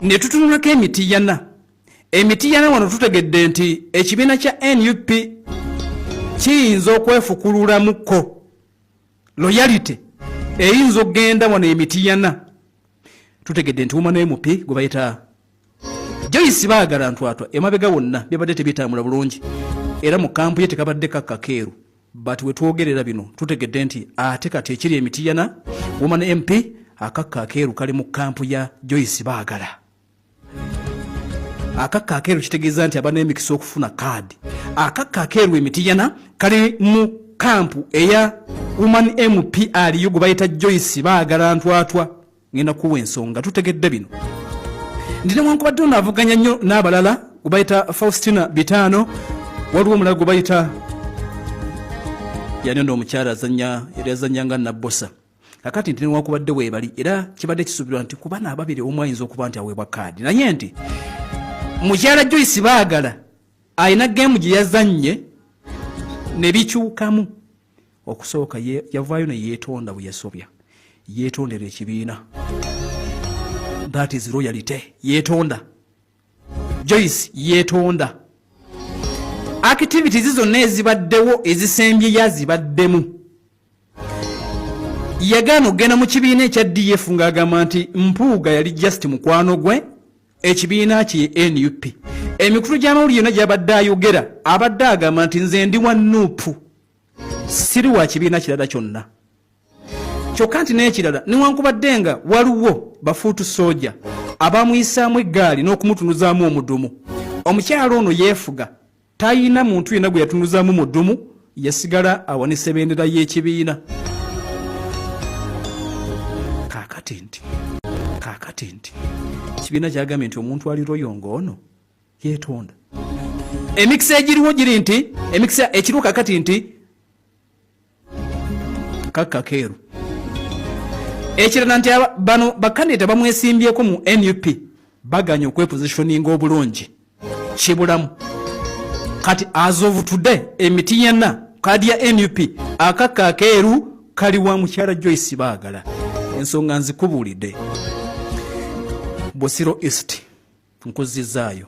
ne tutunulako emiti yana wano tutegedde nti ekibiina kya NUP kiyinza okwefukululamuko loyalty eyinza okgenda wano emiti yana. Tutegedde nti Women MP gwe bayita Joyce Baagala Ntwatwa emabega wonna byabadde tebitambula bulungi era mu kampu ye tekabadde kakkakeeru, but we twogerera bino tutegedde nti ate kati ekiri emiti yana Women MP akakkakeeru kali mu kampu ya Joyce Baagala. Akakkakeeru kitegeeza nti abana emikisa okufuna kaadi. Akakkakeeru emiti yana kali mu kampu eya Women MP aliyo gwe bayita Joyce Baagala Ntwatwa. Ngenda kuwa ensonga tutegedde bino. Ndine wankubadde onaavuganya nnyo n'abalala gwe bayita Faustina Bitano, waliwo omulala gwe bayita yani ndo omukyala azannyanga Nabbosa. Kakati ndine wankubadde weebali era kibadde kisuubirwa nti ku bana ababiri omu ayinza okuba nti aweebwa kaadi. Naye nti mukyala Joyce Baagala ayina geemu gye yazannye ne bikyukamu. Okusooka yavaayo ne yeetonda bwe yasobya. Yeetondera ekibiina. That is royalty. Yeetonda. Joyce yeetonda. Activities zonna ezibaddewo ezisembye yazibaddemu. Yagaana okugenda mu kibiina ekya DF ng'agamba nti Mpuuga yali just mukwano gwe, ekibiina kye NUP. Emikulu gy'amawulire yonna gy'abadde ayogera abadde agamba nti nze ndi wa Nuupu, siri wa kibiina kirala kyonna. Kyokka nti n'ekirala newankubadde nga waliwo bafuutu soja abamuyisaamu eggaali n'okumutunuzaamu omudumu. Omukyalo ono yeefuga, tayina muntu yenna gwe yatunuzaamu omudumu, yasigala awanisa ebendera y'ekibiina. Kaakati nti kibiina kyagambye nti omuntu ali royongo ono yeetonda. Emikisa egiriwo giri nti emikisa ekiriwo kaakati nti kakkakeeru. Ekirala nti bano bakandida bamwesimbyeko mu NUP baganya okwepositioninga obulungi kibulamu. Kati as of today emiti yana kadi ya NUP akakkakeeru kali wa mukyala Joyce Baagala. Ensonga nzikubuulidde. Bosiro East nkuzizaayo.